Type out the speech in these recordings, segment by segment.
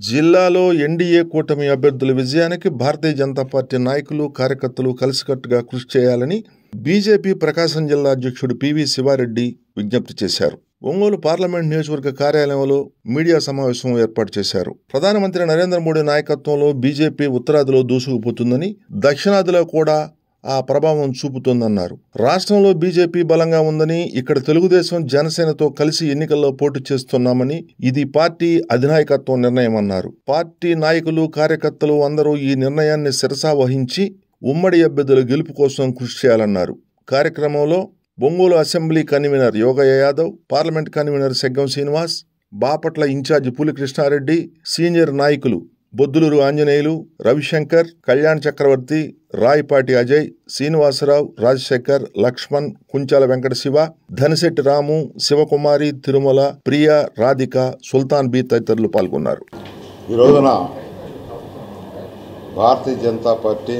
జిల్లాలో ఎన్డీఏ కూటమి అభ్యర్థుల విజయానికి భారతీయ జనతా పార్టీ నాయకులు, కార్యకర్తలు కలిసికట్టుగా కృషి చేయాలని బీజేపీ ప్రకాశం జిల్లా అధ్యక్షుడు పివి శివారెడ్డి విజ్ఞప్తి చేశారు. ఒంగోలు పార్లమెంట్ నియోజకవర్గ కార్యాలయంలో మీడియా సమావేశం ఏర్పాటు చేశారు. ప్రధానమంత్రి నరేంద్ర మోడీ నాయకత్వంలో బీజేపీ ఉత్తరాదిలో దూసుకుపోతుందని, దక్షిణాదిలో కూడా ఆ ప్రభావం చూపుతోందన్నారు. రాష్ట్రంలో బీజేపీ బలంగా ఉందని, ఇక్కడ తెలుగుదేశం, జనసేనతో కలిసి ఎన్నికల్లో పోటీ చేస్తున్నామని, ఇది పార్టీ అధినాయకత్వం నిర్ణయమన్నారు. పార్టీ నాయకులు, కార్యకర్తలు అందరూ ఈ నిర్ణయాన్ని శిరసా వహించి ఉమ్మడి అభ్యర్థుల గెలుపు కోసం కృషి చేయాలన్నారు. కార్యక్రమంలో Ongole assembly convener Yogayya Yadav, parliament convener Seggam Srinivas, Bapatla in charge Puli Krishnareddy, senior నాయకులు బొద్దులూరు ఆంజనేయులు, రవిశంకర్, కళ్యాణ్ చక్రవర్తి, రాయపాటి అజయ్, శ్రీనివాసరావు, రాజశేఖర్, లక్ష్మణ్, కుంచాల వెంకట శివ, ధనశెట్టి రాము, శివకుమారి, తిరుమల, ప్రియ, రాధిక, సుల్తాన్ బి తదితరులు పాల్గొన్నారు. ఈ రోజున భారతీయ జనతా పార్టీ,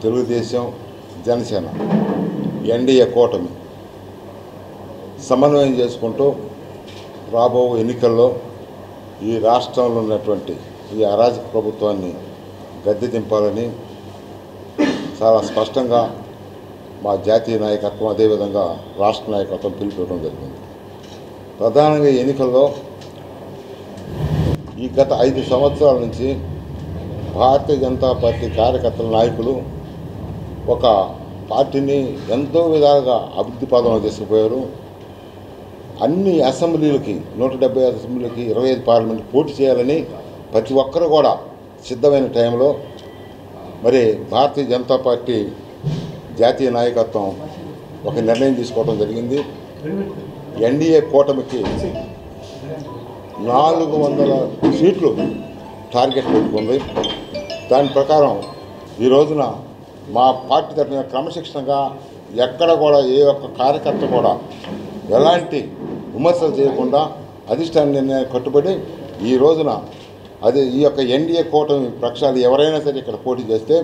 తెలుగుదేశం, జనసేన ఎన్డీఏ కూటమి సమన్వయం చేసుకుంటూ రాబో ఎన్నికల్లో ఈ రాష్ట్రంలో ఉన్నటువంటి ఈ అరాజక ప్రభుత్వాన్ని గద్దె దింపాలని చాలా స్పష్టంగా మా జాతీయ నాయకత్వం, అదేవిధంగా రాష్ట్ర నాయకత్వం పిలుపుకోవడం జరిగింది. ప్రధానంగా ఎన్నికల్లో ఈ గత 5 సంవత్సరాల నుంచి భారతీయ జనతా పార్టీ కార్యకర్తల నాయకులు ఒక పార్టీని ఎంతో విధాలుగా అభివృద్ధి పదంలో తీసుకుపోయారు. అన్ని అసెంబ్లీలకి 170 అసెంబ్లీలకి 25 పార్లమెంట్ పోటీ చేయాలని ప్రతి ఒక్కరు కూడా సిద్ధమైన టైంలో మరి భారతీయ జనతా పార్టీ జాతీయ నాయకత్వం ఒక నిర్ణయం తీసుకోవడం జరిగింది. ఎన్డీఏ కూటమికి 400 సీట్లు టార్గెట్ పెట్టుకుంది. దాని ప్రకారం ఈ రోజున మా పార్టీ తరఫున క్రమశిక్షణగా ఎక్కడ కూడా ఏ ఒక్క కార్యకర్త కూడా ఎలాంటి విమర్శలు చేయకుండా అధిష్టాన నిర్ణయానికి కట్టుబడి ఈ రోజున ఈ యొక్క ఎన్డీఏ కూటమి పక్షాలు ఎవరైనా సరే ఇక్కడ పోటీ చేస్తే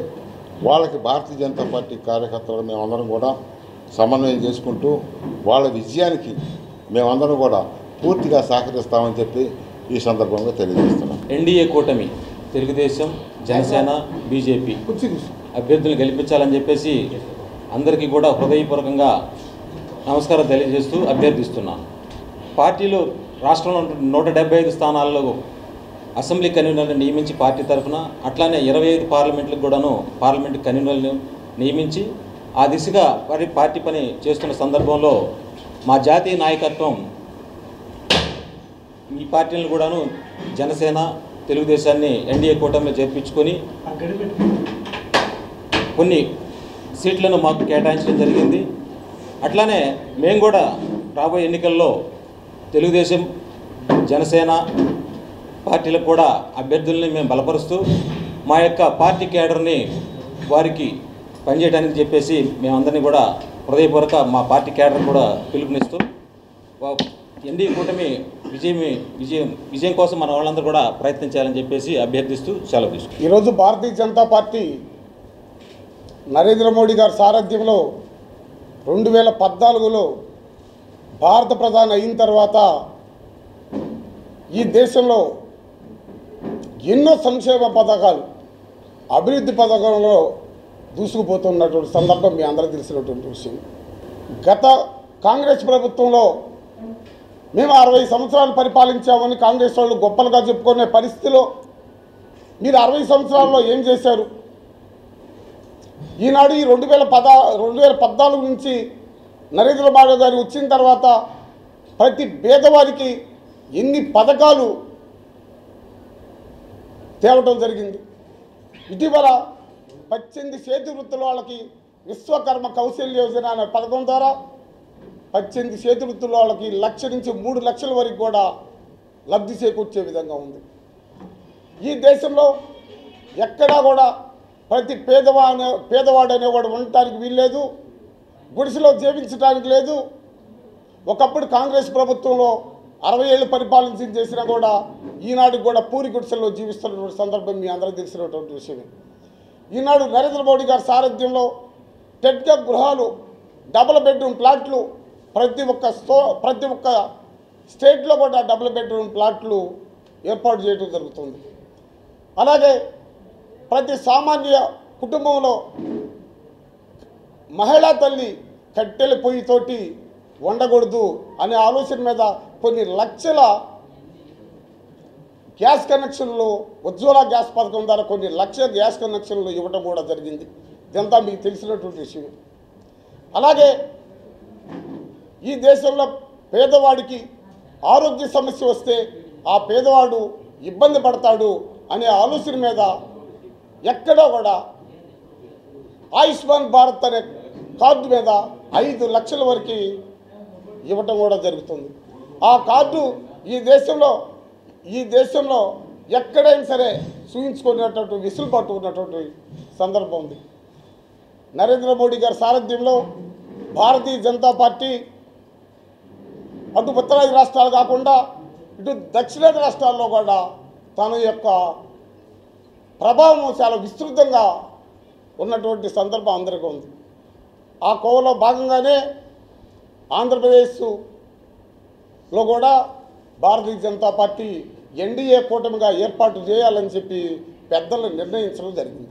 వాళ్ళకి భారతీయ జనతా పార్టీ కార్యకర్తలు మేమందరం కూడా సమన్వయం చేసుకుంటూ వాళ్ళ విజయానికి మేమందరం కూడా పూర్తిగా సహకరిస్తామని చెప్పి ఈ సందర్భంగా తెలియజేస్తున్నాం. ఎన్డీఏ కూటమి తెలుగుదేశం, జనసేన, బీజేపీ అభ్యర్థులను గెలిపించాలని చెప్పేసి అందరికీ కూడా హృదయపూర్వకంగా నమస్కారం తెలియజేస్తూ అభ్యర్థిస్తున్నాను. పార్టీలో రాష్ట్రంలో 175 స్థానాల్లో అసెంబ్లీ కన్వీనర్ని నియమించి పార్టీ తరఫున, అట్లానే 25 పార్లమెంట్లకు కూడాను పార్లమెంట్ కన్వీనర్లను నియమించి ఆ దిశగా పార్టీ పని చేస్తున్న సందర్భంలో మా జాతీయ నాయకత్వం ఈ పార్టీలను కూడాను జనసేన, తెలుగుదేశాన్ని ఎన్డీఏ కూటమిలో చేర్పించుకొని కొన్ని సీట్లను మాకు కేటాయించడం జరిగింది. అట్లానే మేము కూడా రాబోయే ఎన్నికల్లో తెలుగుదేశం, జనసేన పార్టీలకు కూడా అభ్యర్థుల్ని మేము బలపరుస్తూ మా యొక్క పార్టీ కేడర్ని వారికి పనిచేయడానికి చెప్పేసి మేమందరినీ కూడా హృదయపూర్వక మా పార్టీ కేడర్ కూడా పిలుపునిస్తూ ఎన్డీఏ కూటమి విజయం కోసం మన వాళ్ళందరూ కూడా ప్రయత్నించాలని చెప్పేసి అభ్యర్థిస్తూ సెలవు తీసుకుంటాం. ఈరోజు భారతీయ జనతా పార్టీ నరేంద్ర మోడీ గారి సారథ్యంలో 2014లో భారత ప్రధాని అయిన తర్వాత ఈ దేశంలో ఎన్నో సంక్షేమ పథకాలు, అభివృద్ధి పథకంలో దూసుకుపోతున్నటువంటి సందర్భం మీ అందరూ తెలిసినటువంటి విషయం. గత కాంగ్రెస్ ప్రభుత్వంలో మేము 60 సంవత్సరాలు పరిపాలించామని కాంగ్రెస్ వాళ్ళు గొప్పలుగా చెప్పుకునే పరిస్థితిలో మీరు 60 సంవత్సరాల్లో ఏం చేశారు? ఈనాడు ఈ 2014 నుంచి నరేంద్ర మోడీ గారు వచ్చిన తర్వాత ప్రతి పేదవారికి ఎన్ని పథకాలు తేవటం జరిగింది. ఇటీవల 18 చేతి వృత్తుల వాళ్ళకి విశ్వకర్మ కౌశల్య యోజన అనే పథకం ద్వారా 18 చేతి వృత్తుల వాళ్ళకి 1 లక్ష నుంచి 3 లక్షల వరకు కూడా లబ్ధి చేకూర్చే విధంగా ఉంది. ఈ దేశంలో ఎక్కడా కూడా ప్రతి పేదవాడు అనేవాడు ఉండటానికి వీల్లేదు, గుడిసెలో జీవించడానికి లేదు. ఒకప్పుడు కాంగ్రెస్ ప్రభుత్వంలో 60 ఏళ్ళు పరిపాలన చేసినా కూడా ఈనాడు కూడా పూరి గుడిసెల్లో జీవిస్తున్నటువంటి సందర్భం మీ అందరికీ తెలిసినటువంటి విషయమే. ఈనాడు నరేంద్ర మోడీ గారి సారథ్యంలో టెట్గా గృహాలు, డబుల్ బెడ్రూమ్ ఫ్లాట్లు ప్రతి ఒక్క స్టేట్లో కూడా డబుల్ బెడ్రూమ్ ప్లాట్లు ఏర్పాటు చేయడం జరుగుతుంది. అలాగే ప్రతి సామాన్య కుటుంబంలో మహిళా తల్లి కట్టెల పొయ్యితోటి వండకూడదు అనే ఆలోచన మీద కొన్ని లక్షల గ్యాస్ కనెక్షన్లు ఉజ్వల గ్యాస్ పథకం ద్వారా కొన్ని లక్షల గ్యాస్ కనెక్షన్లు ఇవ్వడం కూడా జరిగింది. ఇదంతా మీకు తెలిసినటువంటి విషయం. అలాగే ఈ దేశంలో పేదవాడికి ఆరోగ్య సమస్య వస్తే ఆ పేదవాడు ఇబ్బంది పడతాడు అనే ఆలోచన మీద ఎక్కడో కూడా ఆయుష్మాన్ భారత్ అనే కార్డు మీద 5 లక్షల వరకు ఇవ్వటం కూడా జరుగుతుంది. ఆ కార్డు ఈ దేశంలో ఎక్కడైనా సరే చూయించుకునేటటువంటి విసులుబాటు ఉన్నటువంటి సందర్భం ఉంది. నరేంద్ర మోడీ గారి సారథ్యంలో భారతీయ జనతా పార్టీ అటు ఉత్తరాది రాష్ట్రాలు కాకుండా ఇటు దక్షిణాది రాష్ట్రాల్లో కూడా తన యొక్క ప్రభావం చాలా విస్తృతంగా ఉన్నటువంటి సందర్భం అందరికీ ఉంది. ఆ కోవలో భాగంగానే ఆంధ్రప్రదేశ్లో కూడా భారతీయ జనతా పార్టీ ఎన్డీఏ కూటమిగా ఏర్పాటు చేయాలని చెప్పి పెద్దలు నిర్ణయించడం జరిగింది.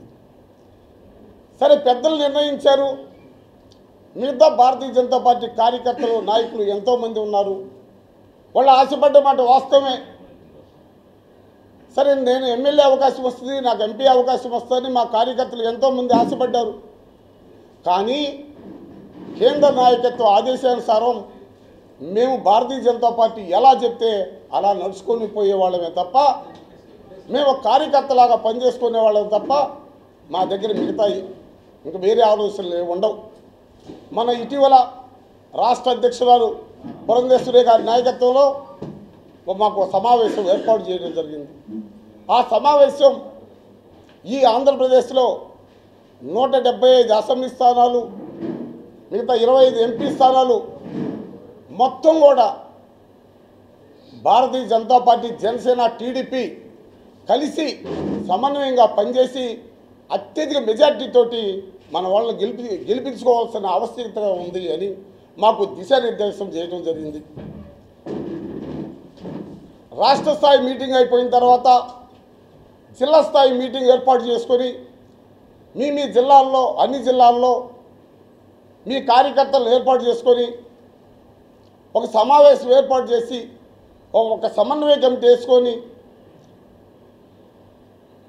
సరే, పెద్దలు నిర్ణయించారు. మిగతా భారతీయ జనతా పార్టీ కార్యకర్తలు నాయకులు ఎంతోమంది ఉన్నారు. వాళ్ళు ఆశపడ్డ మాట వాస్తవమే. సరే, నేను ఎమ్మెల్యే అవకాశం వస్తుంది, నాకు ఎంపీ అవకాశం వస్తుందని మా కార్యకర్తలు ఎంతోమంది ఆశపడ్డారు. కానీ కేంద్ర నాయకత్వ ఆదేశానుసారం మేము భారతీయ జనతా పార్టీ ఎలా చెప్తే అలా నడుచుకొని పోయేవాళ్ళమే తప్ప, మేము కార్యకర్తలాగా పనిచేసుకునే వాళ్ళం తప్ప మా దగ్గర మిగతా ఇంకా వేరే ఆలోచనలు ఉండవు. మన ఇటీవల రాష్ట్ర అధ్యక్షురాలు పురంధేశ్వరి గారి నాయకత్వంలో మాకు సమావేశం ఏర్పాటు చేయడం జరిగింది. ఆ సమావేశం ఈ ఆంధ్రప్రదేశ్లో 175 అసెంబ్లీ స్థానాలు, మిగతా 25 ఎంపీ స్థానాలు మొత్తం కూడా భారతీయ జనతా పార్టీ, జనసేన, టీడీపీ కలిసి సమన్వయంగా పనిచేసి అత్యధిక మెజార్టీతోటి మన వాళ్ళని గెలిపించుకోవాల్సిన ఆవశ్యకత ఉంది అని మాకు దిశానిర్దేశం చేయడం జరిగింది. రాష్ట్ర స్థాయి మీటింగ్ అయిపోయిన తర్వాత జిల్లా స్థాయి మీటింగ్ ఏర్పాటు చేసుకొని మీ జిల్లాల్లో, అన్ని జిల్లాల్లో మీ కార్యకర్తలను ఏర్పాటు చేసుకొని ఒక సమావేశం ఏర్పాటు చేసి ఒక సమన్వయ కమిటీ వేసుకొని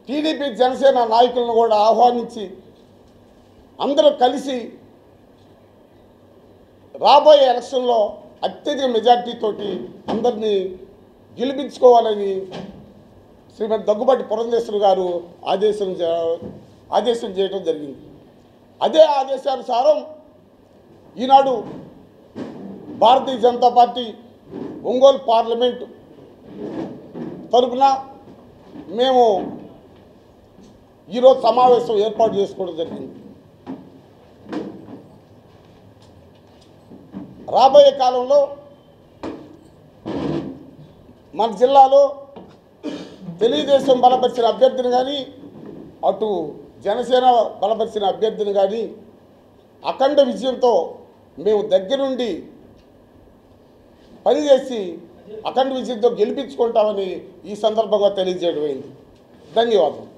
టీడీపీ, జనసేన నాయకులను కూడా ఆహ్వానించి అందరూ కలిసి రాబోయే ఎలక్షన్లో అత్యధిక మెజార్టీతోటి అందరినీ గెలిపించుకోవాలని శ్రీమతి దగ్గుబాటి పురంధేశ్వరి గారు ఆదేశం చేయడం జరిగింది. అదే ఆదేశానుసారం ఈనాడు భారతీయ జనతా పార్టీ ఒంగోలు పార్లమెంటు తరపున మేము ఈరోజు సమావేశం ఏర్పాటు చేసుకోవడం జరిగింది. రాబోయే కాలంలో మన జిల్లాలో తెలుగుదేశం బలపరిచిన అభ్యర్థిని కానీ, అటు జనసేన బలపరిచిన అభ్యర్థిని కానీ అఖండ విజయంతో మేము దగ్గరుండి పనిచేసి అఖండ విజయంతో గెలిపించుకుంటామని ఈ సందర్భంగా తెలియజేయడం అయింది. ధన్యవాదాలు.